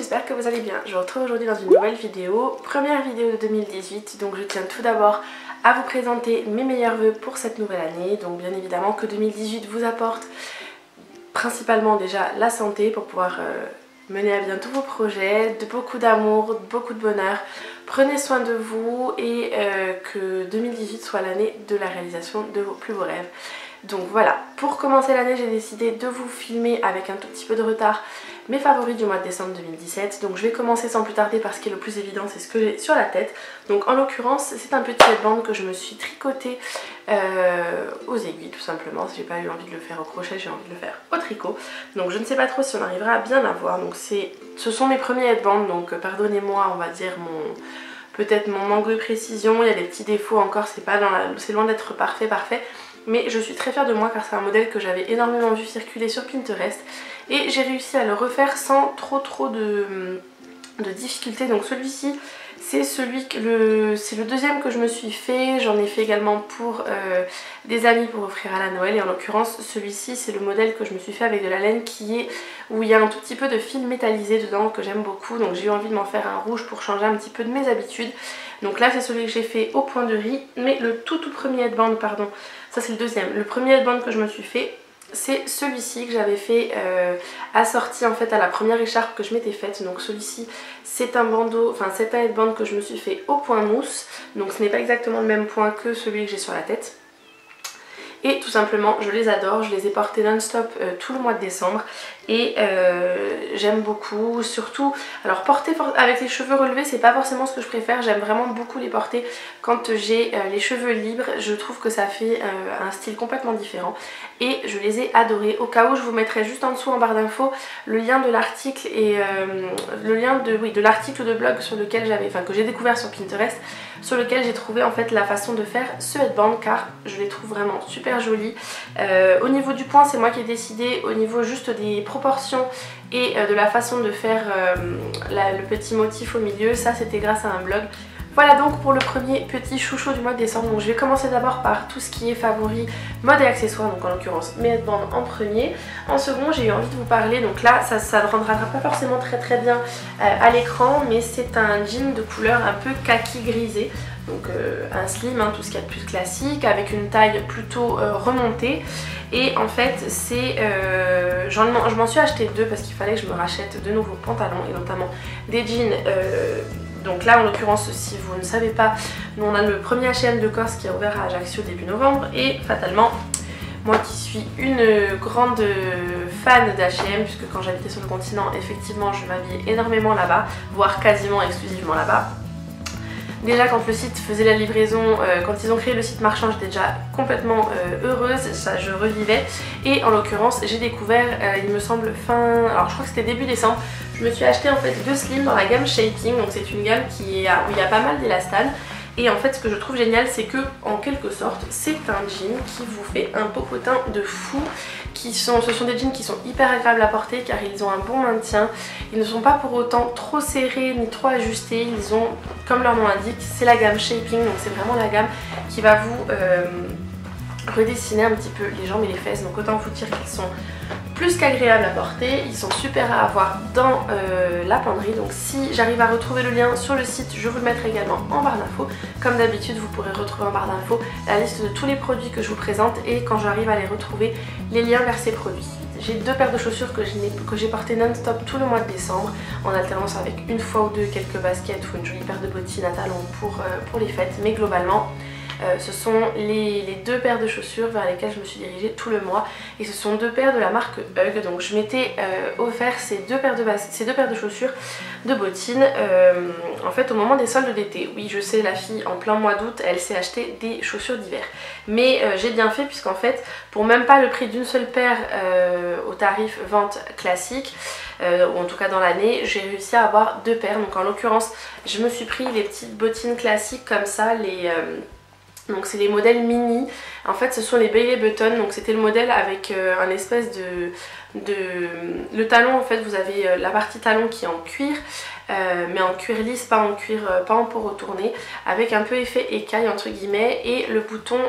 j'espère que vous allez bien. Je vous retrouve aujourd'hui dans une nouvelle vidéo, première vidéo de 2018. Donc je tiens tout d'abord à vous présenter mes meilleurs vœux pour cette nouvelle année. Donc bien évidemment que 2018 vous apporte principalement déjà la santé pour pouvoir mener à bien tous vos projets, de beaucoup d'amour, beaucoup de bonheur. Prenez soin de vous et que 2018 soit l'année de la réalisation de vos plus beaux rêves. Donc voilà, pour commencer l'année, j'ai décidé de vous filmer avec un tout petit peu de retard mes favoris du mois de décembre 2017. Donc je vais commencer sans plus tarder parce que le plus évident c'est ce que j'ai sur la tête. Donc en l'occurrence c'est un petit headband que je me suis tricoté aux aiguilles tout simplement. J'ai pas eu envie de le faire au crochet, j'ai envie de le faire au tricot. Donc je ne sais pas trop si on arrivera à bien l'avoir. Donc ce sont mes premiers headbands, donc pardonnez-moi on va dire peut-être mon manque de précision, il y a des petits défauts encore, c'est loin d'être parfait. Mais je suis très fière de moi car c'est un modèle que j'avais énormément vu circuler sur Pinterest et j'ai réussi à le refaire sans trop de difficultés. Donc celui-ci c'est le deuxième que je me suis fait. J'en ai fait également pour des amis pour offrir à la Noël, et en l'occurrence celui-ci c'est le modèle que je me suis fait avec de la laine où il y a un tout petit peu de fil métallisé dedans que j'aime beaucoup. Donc j'ai eu envie de m'en faire un rouge pour changer un petit peu de mes habitudes. Donc là c'est celui que j'ai fait au point de riz, mais le tout premier headband, pardon, ça c'est le deuxième. Le premier headband que je me suis fait, c'est celui-ci que j'avais fait assorti en fait à la première écharpe que je m'étais faite. Donc celui-ci c'est un bandeau, enfin c'est un headband que je me suis fait au point mousse. Donc ce n'est pas exactement le même point que celui que j'ai sur la tête. Et tout simplement je les adore, je les ai portés non-stop tout le mois de décembre et j'aime beaucoup. Surtout, alors porter avec les cheveux relevés c'est pas forcément ce que je préfère, j'aime vraiment beaucoup les porter quand j'ai les cheveux libres. Je trouve que ça fait un style complètement différent et je les ai adorés. Au cas où, je vous mettrai juste en dessous en barre d'infos le lien de l'article et le lien de l'article de blog sur lequel que j'ai découvert sur Pinterest, sur lequel j'ai trouvé en fait la façon de faire ce headband car je les trouve vraiment super jolis. Au niveau du point c'est moi qui ai décidé, au niveau juste des proportions et de la façon de faire le petit motif au milieu, ça c'était grâce à un blog. Voilà donc pour le premier petit chouchou du mois de décembre. Donc je vais commencer d'abord par tout ce qui est favori, mode et accessoires, donc en l'occurrence mes headbands en premier. En second j'ai eu envie de vous parler, donc là ça ne rendra pas forcément très bien à l'écran, mais c'est un jean de couleur un peu kaki grisé. Donc un slim, tout ce qu'il y a de plus classique, avec une taille plutôt remontée. Et en fait c'est je m'en suis acheté deux parce qu'il fallait que je me rachète de nouveaux pantalons et notamment des jeans. Donc là en l'occurrence, si vous ne savez pas, nous on a le premier H&M de Corse qui a ouvert à Ajaccio début novembre, et fatalement moi qui suis une grande fan d'H&M, puisque quand j'habitais sur le continent effectivement je m'habillais énormément là-bas, voire quasiment exclusivement là-bas. Déjà quand le site faisait la livraison, quand ils ont créé le site marchand, j'étais déjà complètement heureuse, ça je revivais. Et en l'occurrence j'ai découvert, il me semble alors je crois que c'était début décembre, je me suis acheté en fait deux slims dans la gamme Shaping. Donc c'est une gamme où il y a pas mal d'élastane. Et en fait ce que je trouve génial c'est que en quelque sorte c'est un jean qui vous fait un popotin de fou. Ce sont des jeans qui sont hyper agréables à porter car ils ont un bon maintien. Ils ne sont pas pour autant trop serrés ni trop ajustés. Ils ont, comme leur nom l'indique, c'est la gamme Shaping. Donc c'est vraiment la gamme qui va vous redessiner un petit peu les jambes et les fesses. Donc autant vous dire qu'ils sont plus qu'agréables à porter. Ils sont super à avoir dans la penderie. Donc si j'arrive à retrouver le lien sur le site, je vous le mettrai également en barre d'infos. Comme d'habitude vous pourrez retrouver en barre d'infos la liste de tous les produits que je vous présente et quand j'arrive à les retrouver, les liens vers ces produits. J'ai deux paires de chaussures que j'ai portées non-stop tout le mois de décembre, en alternance avec une fois ou deux quelques baskets ou une jolie paire de bottines à talons pour les fêtes. Mais globalement ce sont les deux paires de chaussures vers lesquelles je me suis dirigée tout le mois, et ce sont deux paires de la marque Hug. Donc je m'étais offert ces deux paires de chaussures de bottines en fait au moment des soldes d'été. Oui je sais, la fille en plein mois d'août elle s'est acheté des chaussures d'hiver, mais j'ai bien fait puisqu'en fait pour même pas le prix d'une seule paire au tarif vente classique, ou en tout cas dans l'année, j'ai réussi à avoir deux paires. Donc en l'occurrence je me suis pris les petites bottines classiques comme ça, Donc c'est les modèles mini, en fait ce sont les Bailey Button, donc c'était le modèle avec un espèce le talon, en fait vous avez la partie talon qui est en cuir, mais en cuir lisse, pas en cuir, pas en peau retournée, avec un peu effet écaille entre guillemets, et le bouton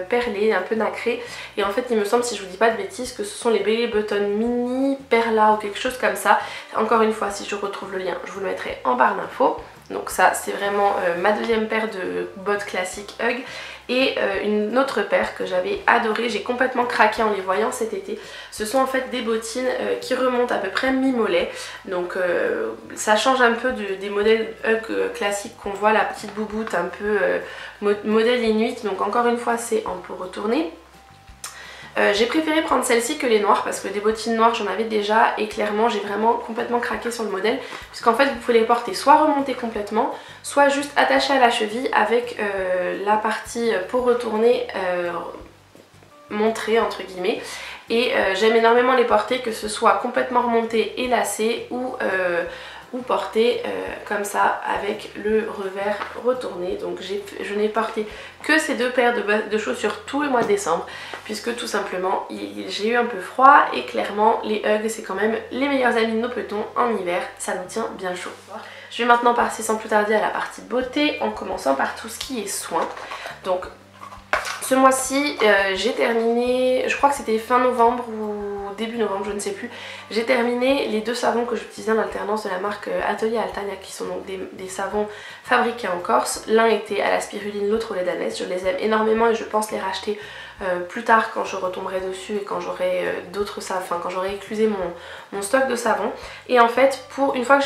perlé, un peu nacré. Et en fait il me semble, si je vous dis pas de bêtises, que ce sont les Bailey Button mini perla ou quelque chose comme ça. Encore une fois, si je retrouve le lien, je vous le mettrai en barre d'infos. Donc ça c'est vraiment ma deuxième paire de bottes classiques Hug. Et une autre paire que j'avais adorée, j'ai complètement craqué en les voyant cet été. Ce sont en fait des bottines qui remontent à peu près mi-mollet. Donc ça change un peu des modèles Hug classiques qu'on voit, la petite bouboute un peu modèle Inuit. Donc encore une fois c'est en peau retournée. J'ai préféré prendre celle-ci que les noires parce que des bottines noires j'en avais déjà, et clairement j'ai vraiment complètement craqué sur le modèle, puisqu'en fait vous pouvez les porter soit remontées complètement, soit juste attachées à la cheville avec la partie peau retournée montrée entre guillemets. Et j'aime énormément les porter, que ce soit complètement remontées et lacées ou porter comme ça avec le revers retourné. Donc je n'ai porté que ces deux paires de chaussures tout le mois de décembre, puisque tout simplement j'ai eu un peu froid, et clairement les Hug c'est quand même les meilleurs amis de nos petons en hiver, ça nous tient bien chaud. Je vais maintenant passer sans plus tarder à la partie beauté, en commençant par tout ce qui est soins. Donc ce mois-ci j'ai terminé, je crois que c'était fin novembre ou début novembre, je ne sais plus, j'ai terminé les deux savons que j'utilisais en alternance de la marque Atelier Altania, qui sont donc des savons fabriqués en Corse. L'un était à la spiruline, l'autre au lait d'ânesse. Je les aime énormément et je pense les racheter plus tard quand je retomberai dessus et quand j'aurai d'autres savons, enfin quand j'aurai éclusé mon stock de savons. Et en fait, une fois que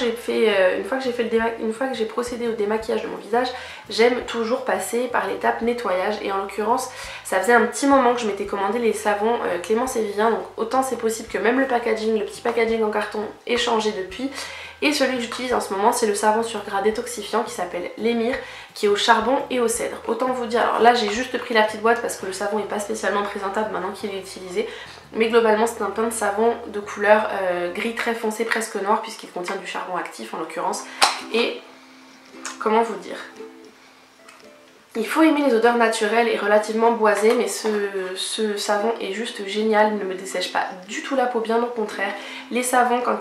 j'ai procédé au démaquillage de mon visage, j'aime toujours passer par l'étape nettoyage, et en l'occurrence ça faisait un petit moment que je m'étais commandé les savons Clémence et Vivien, donc autant c'est possible que même le packaging, le petit packaging en carton ait changé depuis. Et celui que j'utilise en ce moment, c'est le savon sur gras détoxifiant qui s'appelle l'Émir, qui est au charbon et au cèdre. Autant vous dire, alors là j'ai juste pris la petite boîte parce que le savon n'est pas spécialement présentable maintenant qu'il est utilisé, mais globalement c'est un pain de savon de couleur gris très foncé, presque noir, puisqu'il contient du charbon actif en l'occurrence. Et comment vous dire, il faut aimer les odeurs naturelles et relativement boisées, mais ce savon est juste génial, il ne me dessèche pas du tout la peau, bien au contraire. Les savons, quand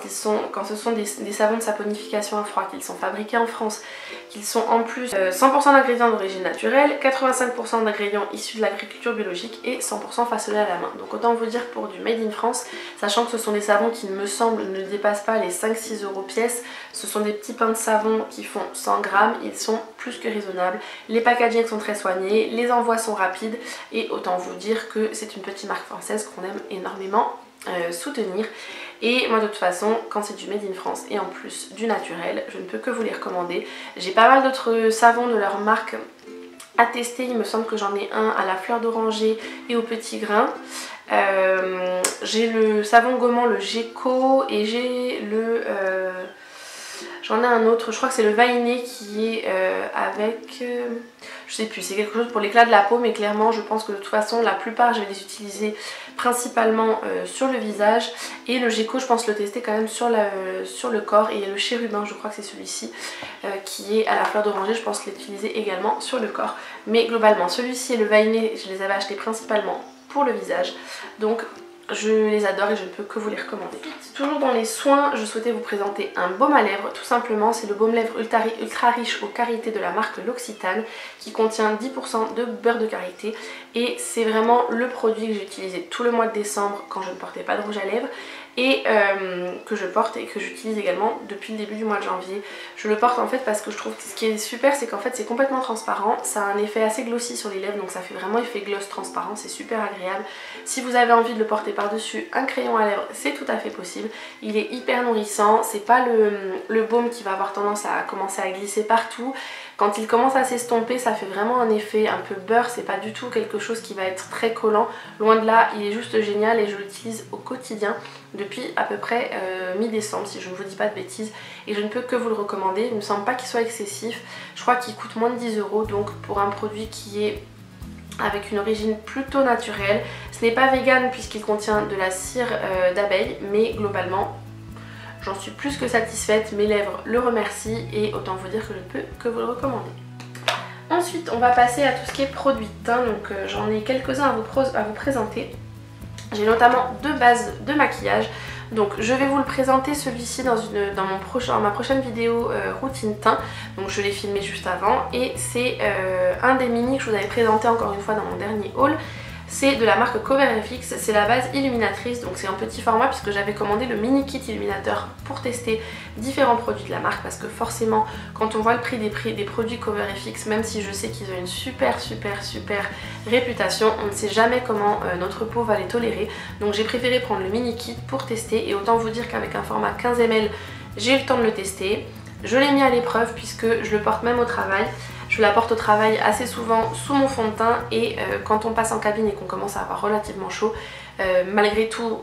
ce sont des savons de saponification à froid, qu'ils sont fabriqués en France, qu'ils sont en plus 100% d'ingrédients d'origine naturelle, 85% d'ingrédients issus de l'agriculture biologique et 100% façonnés à la main. Donc autant vous dire, pour du made in France, sachant que ce sont des savons qui, me semble, ne dépassent pas les 5-6 € pièce, ce sont des petits pains de savon qui font 100 grammes, ils sont plus que raisonnables. Les packagings sont très soignés, les envois sont rapides, et autant vous dire que c'est une petite marque française qu'on aime énormément soutenir. Et moi de toute façon, quand c'est du made in France et en plus du naturel, je ne peux que vous les recommander. J'ai pas mal d'autres savons de leur marque à tester, il me semble que j'en ai un à la fleur d'oranger et au petit grain. J'ai le savon gommant, le Geco, et j'ai le... j'en ai un autre, je crois que c'est le vainé qui est avec... je sais plus, c'est quelque chose pour l'éclat de la peau, mais clairement je pense que de toute façon la plupart je vais les utiliser principalement sur le visage. Et le Geco, je pense le tester quand même sur le corps. Et il y a le chérubin, je crois que c'est celui-ci, qui est à la fleur d'oranger, je pense l'utiliser également sur le corps. Mais globalement celui-ci et le vainé, je les avais achetés principalement pour le visage, donc je les adore et je ne peux que vous les recommander. Toujours dans les soins, je souhaitais vous présenter un baume à lèvres. Tout simplement, c'est le baume lèvres ultra riche aux karités de la marque L'Occitane, qui contient 10% de beurre de karité. Et c'est vraiment le produit que j'ai utilisé tout le mois de décembre quand je ne portais pas de rouge à lèvres, et que je porte et que j'utilise également depuis le début du mois de janvier. Je le porte en fait parce que je trouve que ce qui est super, c'est qu'en fait c'est complètement transparent, ça a un effet assez glossy sur les lèvres, donc ça fait vraiment effet gloss transparent, c'est super agréable. Si vous avez envie de le porter par-dessus un crayon à lèvres, c'est tout à fait possible. Il est hyper nourrissant, c'est pas le baume qui va avoir tendance à commencer à glisser partout. Quand il commence à s'estomper, ça fait vraiment un effet un peu beurre, c'est pas du tout quelque chose qui va être très collant. Loin de là, il est juste génial et je l'utilise au quotidien depuis à peu près mi-décembre, si je ne vous dis pas de bêtises, et je ne peux que vous le recommander. Il ne me semble pas qu'il soit excessif, je crois qu'il coûte moins de 10 €, donc pour un produit qui est avec une origine plutôt naturelle. Ce n'est pas vegan puisqu'il contient de la cire d'abeille, mais globalement j'en suis plus que satisfaite, mes lèvres le remercient et autant vous dire que je ne peux que vous le recommander. Ensuite on va passer à tout ce qui est produits de teint, donc j'en ai quelques-uns à vous présenter. J'ai notamment 2 bases de maquillage. Donc je vais vous le présenter celui-ci dans ma prochaine vidéo routine teint. Donc je l'ai filmé juste avant et c'est un des mini que je vous avais présenté encore une fois dans mon dernier haul. C'est de la marque CoverFX, c'est la base illuminatrice, donc c'est un petit format puisque j'avais commandé le mini kit illuminateur pour tester différents produits de la marque, parce que forcément quand on voit le prix des produits CoverFX, même si je sais qu'ils ont une super réputation, on ne sait jamais comment notre peau va les tolérer. Donc j'ai préféré prendre le mini kit pour tester, et autant vous dire qu'avec un format 15 ml j'ai eu le temps de le tester. Je l'ai mis à l'épreuve puisque je le porte même au travail. Je la porte au travail assez souvent sous mon fond de teint, et quand on passe en cabine et qu'on commence à avoir relativement chaud, malgré tout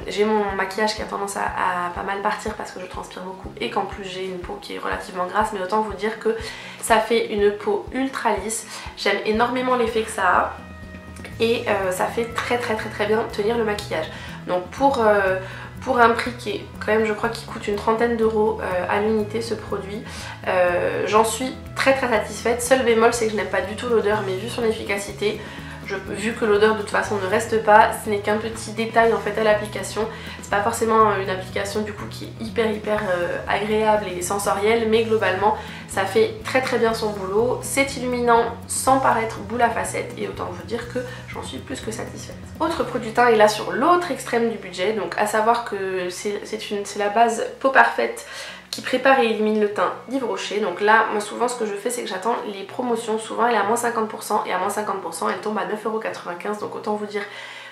j'ai mon maquillage qui a tendance à pas mal partir parce que je transpire beaucoup et qu'en plus j'ai une peau qui est relativement grasse, mais autant vous dire que ça fait une peau ultra lisse. J'aime énormément l'effet que ça a et ça fait très bien tenir le maquillage. Donc pour un prix qui est quand même, je crois qu'il coûte une trentaine d'euros à l'unité ce produit, j'en suis très satisfaite. Seul bémol, c'est que je n'aime pas du tout l'odeur, mais vu son efficacité, vu que l'odeur de toute façon ne reste pas, ce n'est qu'un petit détail en fait à l'application. C'est pas forcément une application du coup qui est hyper agréable et sensorielle, mais globalement ça fait très bien son boulot. C'est illuminant sans paraître boule à facettes, et autant vous dire que j'en suis plus que satisfaite. Autre produit teint est là sur l'autre extrême du budget, donc à savoir que c'est la base Peau Parfaite qui prépare et élimine le teint d'Yves Rocher. Donc là, moi souvent ce que je fais, c'est que j'attends les promotions. Souvent elle est à moins 50%, et à moins 50% elle tombe à 9,95 €. Donc autant vous dire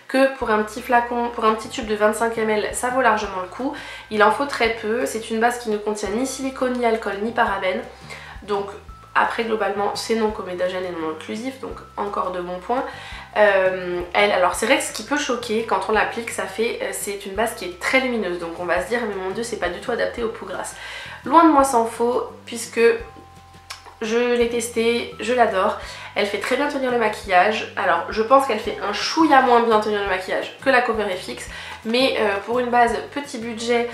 que pour un petit flacon, pour un petit tube de 25 ml, ça vaut largement le coup. Il en faut très peu. C'est une base qui ne contient ni silicone, ni alcool, ni parabènes. Donc après globalement c'est non comédogène et non occlusif, donc encore de bons points. Alors c'est vrai que ce qui peut choquer quand on l'applique, c'est une base qui est très lumineuse, donc on va se dire mais mon dieu, c'est pas du tout adapté aux peaux grasses. Loin de moi s'en faut, puisque je l'ai testée, je l'adore. Elle fait très bien tenir le maquillage. Alors je pense qu'elle fait un chouïa moins bien tenir le maquillage que la CoverFX, mais pour une base petit budget,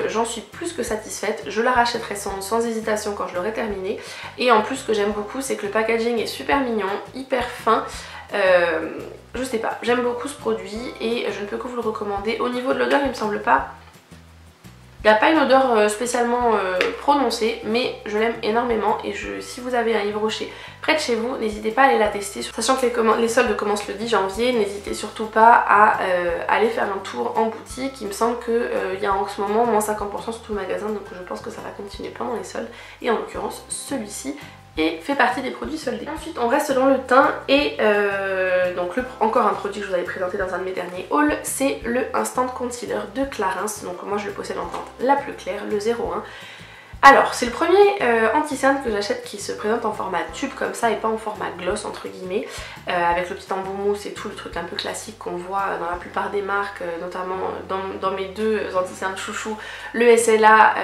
j'en suis plus que satisfaite. Je la rachèterai sans hésitation quand je l'aurai terminée. Et en plus, ce que j'aime beaucoup, c'est que le packaging est super mignon, hyper fin. Je sais pas, j'aime beaucoup ce produit et je ne peux que vous le recommander. Au niveau de l'odeur, il me semble pas, il n'y a pas une odeur spécialement prononcée, mais je l'aime énormément. Et si vous avez un Yves Rocher près de chez vous, n'hésitez pas à aller la tester. Sachant que les soldes commencent le 10 janvier, n'hésitez surtout pas à aller faire un tour en boutique. Il me semble qu'il y a en ce moment moins 50% sur tout le magasin, donc je pense que ça va continuer pendant les soldes. Et en l'occurrence, celui-ci et fait partie des produits soldés. Ensuite on reste dans le teint, et donc encore un produit que je vous avais présenté dans un de mes derniers hauls, c'est le Instant Concealer de Clarins. Donc moi je le possède en teinte la plus claire, le 01. Alors c'est le premier anti-cerne que j'achète qui se présente en format tube comme ça et pas en format gloss entre guillemets, avec le petit embout mousse et tout le truc un peu classique qu'on voit dans la plupart des marques, notamment dans mes 2 anti-cernes chouchou, le SLA,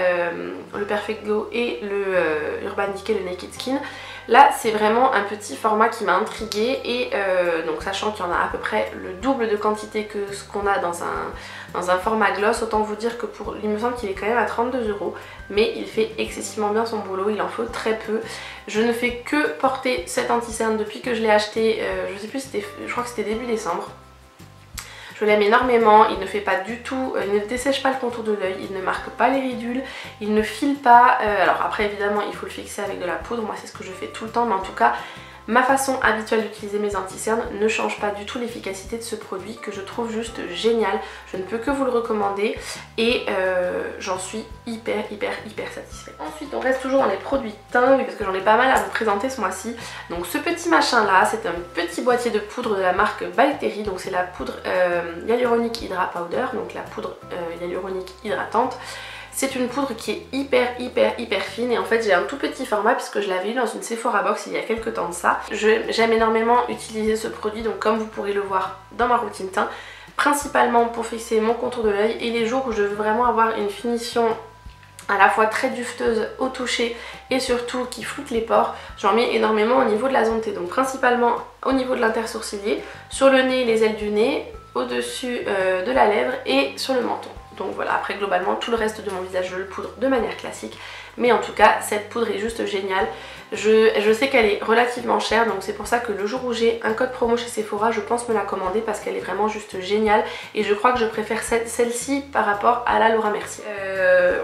le Perfect Glow et le Urban Decay, le Naked Skin. Là c'est vraiment un petit format qui m'a intriguée, et donc sachant qu'il y en a à peu près le double de quantité que ce qu'on a dans un format gloss, autant vous dire que il me semble qu'il est quand même à 32 €, mais il fait excessivement bien son boulot, il en faut très peu. Je ne fais que porter cet anti-cerne depuis que je l'ai acheté, je sais plus, je crois que c'était début décembre. Je l'aime énormément, il ne fait pas du tout, il ne dessèche pas le contour de l'œil, il ne marque pas les ridules, il ne file pas. Alors après évidemment il faut le fixer avec de la poudre, moi c'est ce que je fais tout le temps, mais en tout cas ma façon habituelle d'utiliser mes anti-cernes ne change pas du tout l'efficacité de ce produit que je trouve juste génial. Je ne peux que vous le recommander, et j'en suis hyper satisfaite. Ensuite on reste toujours dans les produits teint, oui, parce que j'en ai pas mal à vous présenter ce mois-ci. Donc ce petit machin là, c'est un petit boîtier de poudre de la marque By Terry, donc c'est la poudre Hyaluronic Hydra Powder, donc la poudre hyaluronique hydratante. C'est une poudre qui est hyper fine, et en fait j'ai un tout petit format puisque je l'avais eu dans une Sephora Box il y a quelques temps de ça. J'aime énormément utiliser ce produit, donc comme vous pourrez le voir dans ma routine teint, principalement pour fixer mon contour de l'œil, et les jours où je veux vraiment avoir une finition à la fois très dufteuse au toucher et surtout qui floute les pores, j'en mets énormément au niveau de la zone T, donc principalement au niveau de l'intersourcilier, sur le nez, les ailes du nez, au-dessus de la lèvre et sur le menton. Donc voilà, après globalement tout le reste de mon visage je le poudre de manière classique. Mais en tout cas cette poudre est juste géniale. Je sais qu'elle est relativement chère, donc c'est pour ça que le jour où j'ai un code promo chez Sephora, je pense me la commander parce qu'elle est vraiment juste géniale. Et je crois que je préfère celle-ci par rapport à la Laura Mercier.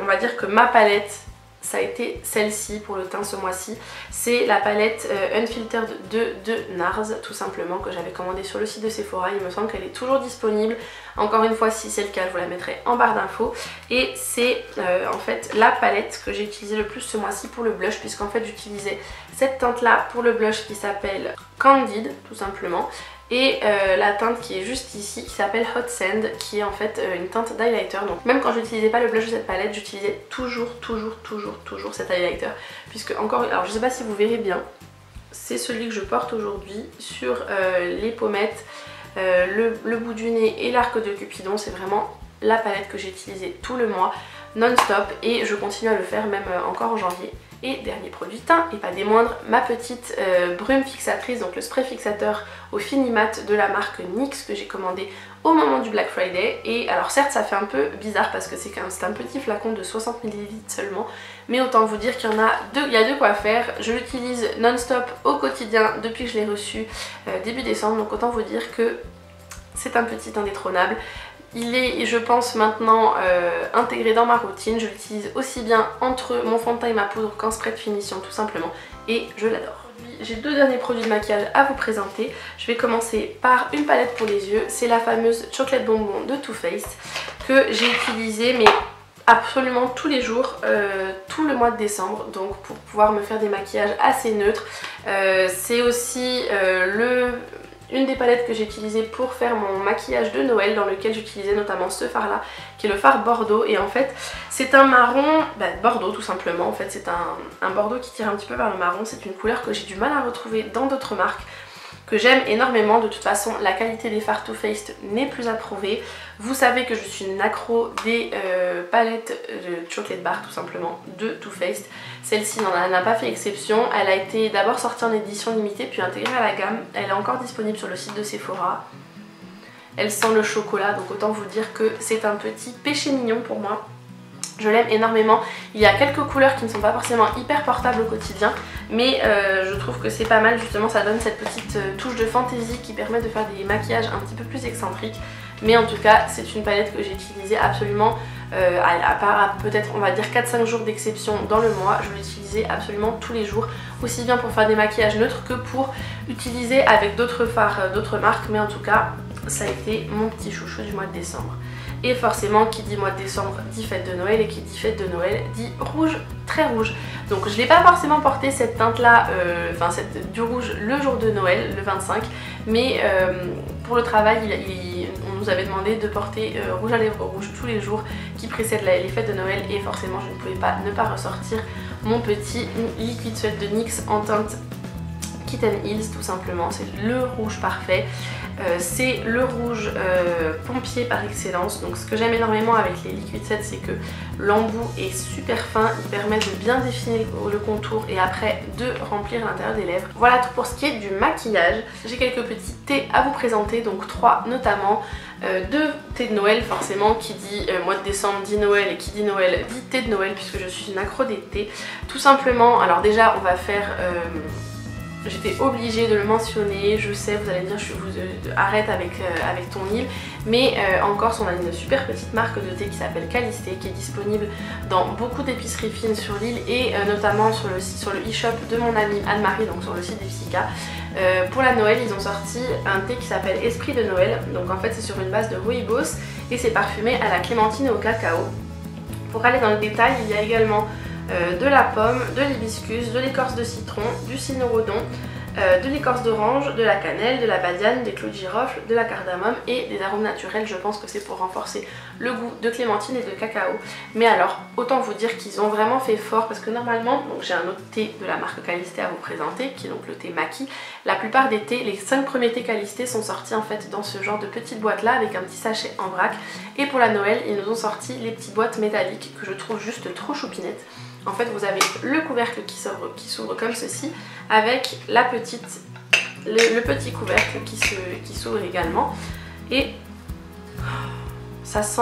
On va dire que ma palette, ça a été celle-ci pour le teint ce mois-ci. C'est la palette Unfiltered de NARS tout simplement, que j'avais commandée sur le site de Sephora. Il me semble qu'elle est toujours disponible. Encore une fois, si c'est le cas, je vous la mettrai en barre d'infos. Et c'est en fait la palette que j'ai utilisée le plus ce mois-ci pour le blush, puisqu'en fait j'utilisais cette teinte là pour le blush qui s'appelle Candid tout simplement. Et la teinte qui est juste ici qui s'appelle Hot Sand, qui est en fait une teinte d'highlighter. Donc même quand je n'utilisais pas le blush de cette palette, j'utilisais toujours cet highlighter. Puisque encore, alors je sais pas si vous verrez bien, c'est celui que je porte aujourd'hui sur les pommettes, le bout du nez et l'arc de Cupidon. C'est vraiment la palette que j'ai utilisée tout le mois non-stop et je continue à le faire même encore en janvier. Et dernier produit teint, et pas des moindres, ma petite brume fixatrice, donc le spray fixateur au Finimat de la marque NYX que j'ai commandé au moment du Black Friday. Et alors certes ça fait un peu bizarre parce que c'est un petit flacon de 60 ml seulement, mais autant vous dire qu'il y en a il y a de quoi faire. Je l'utilise non-stop au quotidien depuis que je l'ai reçu début décembre, donc autant vous dire que c'est un petit indétrônable. Il est, je pense, maintenant intégré dans ma routine. Je l'utilise aussi bien entre mon fond de teint et ma poudre qu'en spray de finition tout simplement. Et je l'adore. J'ai deux derniers produits de maquillage à vous présenter. Je vais commencer par une palette pour les yeux. C'est la fameuse Chocolate Bonbon de Too Faced que j'ai utilisée mais absolument tous les jours, tout le mois de décembre. Donc pour pouvoir me faire des maquillages assez neutres. C'est aussi une des palettes que j'ai utilisées pour faire mon maquillage de Noël, dans lequel j'utilisais notamment ce fard là qui est le fard Bordeaux. Et en fait c'est un marron Bordeaux tout simplement. En fait c'est un Bordeaux qui tire un petit peu vers le marron. C'est une couleur que j'ai du mal à retrouver dans d'autres marques, que j'aime énormément. De toute façon la qualité des fards Too Faced n'est plus à prouver. Vous savez que je suis une accro des palettes de Chocolate Bar tout simplement de Too Faced. Celle-ci n'a pas fait exception. Elle a été d'abord sortie en édition limitée puis intégrée à la gamme. Elle est encore disponible sur le site de Sephora. Elle sent le chocolat, donc autant vous dire que c'est un petit péché mignon pour moi. Je l'aime énormément. Il y a quelques couleurs qui ne sont pas forcément hyper portables au quotidien, mais je trouve que c'est pas mal. Justement ça donne cette petite touche de fantaisie qui permet de faire des maquillages un petit peu plus excentriques. Mais en tout cas c'est une palette que j'ai utilisée absolument à part peut-être on va dire 4-5 jours d'exception dans le mois. Je l'utilisais absolument tous les jours, aussi bien pour faire des maquillages neutres que pour utiliser avec d'autres fards, d'autres marques. Mais en tout cas ça a été mon petit chouchou du mois de décembre. Et forcément qui dit mois de décembre dit fête de Noël, et qui dit fête de Noël dit rouge, très rouge. Donc je n'ai pas forcément porté cette teinte là, du rouge le jour de Noël, le 25, mais pour le travail on nous avait demandé de porter rouge à lèvres rouge tous les jours qui précèdent les fêtes de Noël, et forcément je ne pouvais pas ne pas ressortir mon petit Liquid Sweat de NYX en teinte Kitten Hills tout simplement. C'est le rouge parfait. C'est le rouge pompier par excellence. Donc ce que j'aime énormément avec les Liquid Sets, c'est que l'embout est super fin, il permet de bien définir le contour et après de remplir l'intérieur des lèvres. Voilà tout pour ce qui est du maquillage. J'ai quelques petits thés à vous présenter, donc 3 notamment. 2 thés de Noël, forcément qui dit mois de décembre dit Noël, et qui dit Noël dit thé de Noël, puisque je suis une accro des thés tout simplement. Alors déjà on va faire j'étais obligée de le mentionner, je sais vous allez me dire je vous arrête avec ton île, mais en Corse on a une super petite marque de thé qui s'appelle Calisté, qui est disponible dans beaucoup d'épiceries fines sur l'île, et notamment sur le e-shop de mon amie Anne-Marie, donc sur le site d'Ipsica. Pour la Noël ils ont sorti un thé qui s'appelle Esprit de Noël, donc en fait c'est sur une base de rooibos et c'est parfumé à la clémentine et au cacao. Pour aller dans le détail, il y a également de la pomme, de l'hibiscus, de l'écorce de citron, du cynorrhodon, de l'écorce d'orange, de la cannelle, de la badiane, des clous de girofle, de la cardamome et des arômes naturels. Je pense que c'est pour renforcer le goût de clémentine et de cacao. Mais alors autant vous dire qu'ils ont vraiment fait fort, parce que normalement, j'ai un autre thé de la marque Calisté à vous présenter qui est donc le thé Maki. La plupart des thés, les 5 premiers thés Calisté sont sortis en fait dans ce genre de petite boîte là avec un petit sachet en vrac, et pour la Noël ils nous ont sorti les petites boîtes métalliques que je trouve juste trop choupinettes. En fait vous avez le couvercle qui s'ouvre comme ceci, avec le petit couvercle qui s'ouvre également, et Ça sent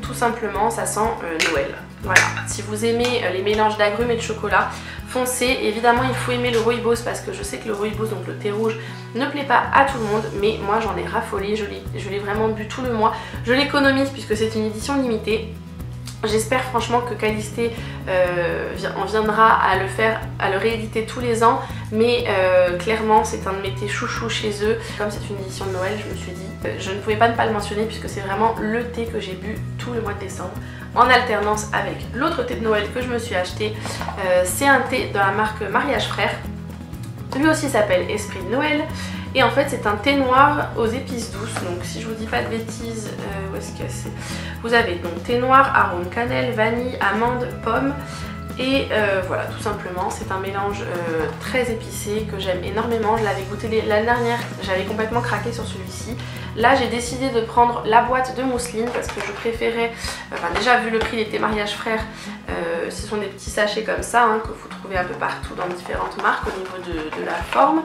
tout simplement, ça sent Noël. Voilà, si vous aimez les mélanges d'agrumes et de chocolat, foncez. Évidemment il faut aimer le rooibos parce que je sais que le rooibos, donc le thé rouge, ne plaît pas à tout le monde, mais moi j'en ai raffolé, je l'ai vraiment bu tout le mois. Je l'économise puisque c'est une édition limitée. J'espère franchement que Calisté en viendra à le rééditer tous les ans, mais clairement c'est un de mes thés chouchous chez eux. Comme c'est une édition de Noël, je me suis dit, je ne pouvais pas ne pas le mentionner puisque c'est vraiment le thé que j'ai bu tout le mois de décembre, en alternance avec l'autre thé de Noël que je me suis acheté. C'est un thé de la marque Mariage Frères. Lui aussi s'appelle Esprit de Noël. Et en fait c'est un thé noir aux épices douces. Donc si je vous dis pas de bêtises, où est-ce que c'est? Vous avez donc thé noir, arôme cannelle, vanille, amande, pomme. Et voilà, tout simplement c'est un mélange très épicé que j'aime énormément. Je l'avais goûté l'année dernière, j'avais complètement craqué sur celui-ci. Là j'ai décidé de prendre la boîte de mousseline parce que je préférais, déjà vu le prix des thés Mariage Frères, ce sont des petits sachets comme ça que vous trouvez un peu partout dans différentes marques au niveau de la forme.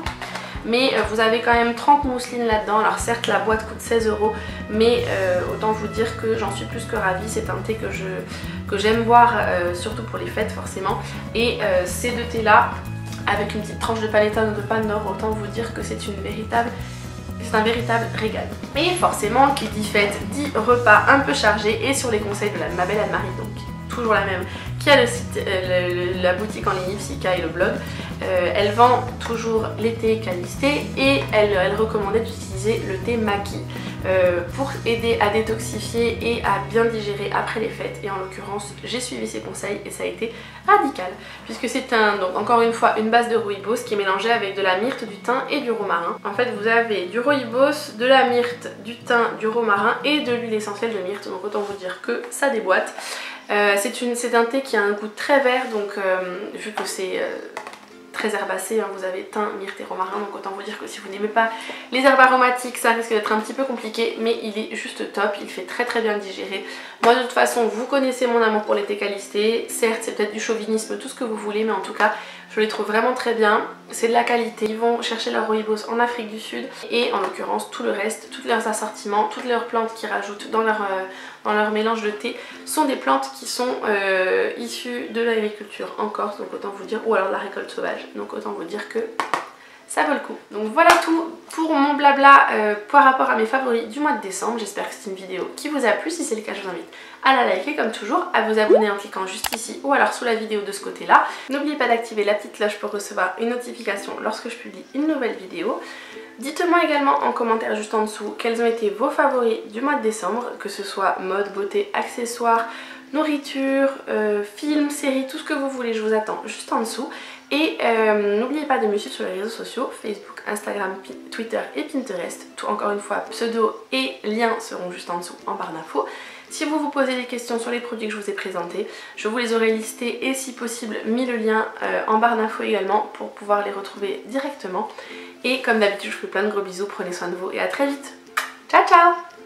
Mais vous avez quand même 30 mousselines là-dedans. Alors certes la boîte coûte 16 €, mais autant vous dire que j'en suis plus que ravie. C'est un thé que j'aime boire, surtout pour les fêtes forcément. Et ces deux thés là, avec une petite tranche de panettone ou de pain d'or, autant vous dire que c'est un véritable régal. Et forcément qui dit fête dit repas un peu chargé, et sur les conseils de ma belle Anne-Marie, donc toujours la même, qui a le site, la boutique en ligne Ipsica et le blog. Elle vend toujours les thés Calisté et elle recommandait d'utiliser le thé Maki pour aider à détoxifier et à bien digérer après les fêtes. Et en l'occurrence j'ai suivi ses conseils et ça a été radical puisque c'est donc encore une fois une base de rooibos qui est mélangée avec de la myrte, du thym et du romarin. En fait vous avez du rooibos, de la myrte, du thym, du romarin et de l'huile essentielle de myrte, donc autant vous dire que ça déboîte. C'est un thé qui a un goût très vert, donc vu que c'est très herbacé, vous avez thym, myrte et romarin, donc autant vous dire que si vous n'aimez pas les herbes aromatiques ça risque d'être un petit peu compliqué, mais il est juste top, il fait très très bien digérer. Moi de toute façon vous connaissez mon amour pour les thés Calisté, certes c'est peut-être du chauvinisme, tout ce que vous voulez, mais en tout cas je les trouve vraiment très bien, c'est de la qualité. Ils vont chercher leur rooibos en Afrique du Sud et en l'occurrence tout le reste, tous leurs assortiments, toutes leurs plantes qu'ils rajoutent dans leur mélange de thé sont des plantes qui sont issues de l'agriculture en Corse, donc autant vous dire, ou alors de la récolte sauvage, donc autant vous dire que ça vaut le coup. Donc voilà tout pour mon blabla par rapport à mes favoris du mois de décembre. J'espère que c'est une vidéo qui vous a plu. Si c'est le cas, je vous invite à la liker comme toujours, à vous abonner en cliquant juste ici ou alors sous la vidéo de ce côté là. N'oubliez pas d'activer la petite cloche pour recevoir une notification lorsque je publie une nouvelle vidéo. Dites-moi également en commentaire juste en dessous quels ont été vos favoris du mois de décembre, que ce soit mode, beauté, accessoires, nourriture, films, séries, tout ce que vous voulez, je vous attends juste en dessous. Et n'oubliez pas de me suivre sur les réseaux sociaux, Facebook, Instagram, Twitter et Pinterest. Tout, encore une fois, pseudo et liens seront juste en dessous en barre d'infos. Si vous vous posez des questions sur les produits que je vous ai présentés, je vous les aurai listés et si possible mis le lien en barre d'infos également pour pouvoir les retrouver directement. Et comme d'habitude, je vous fais plein de gros bisous, prenez soin de vous et à très vite. Ciao ciao!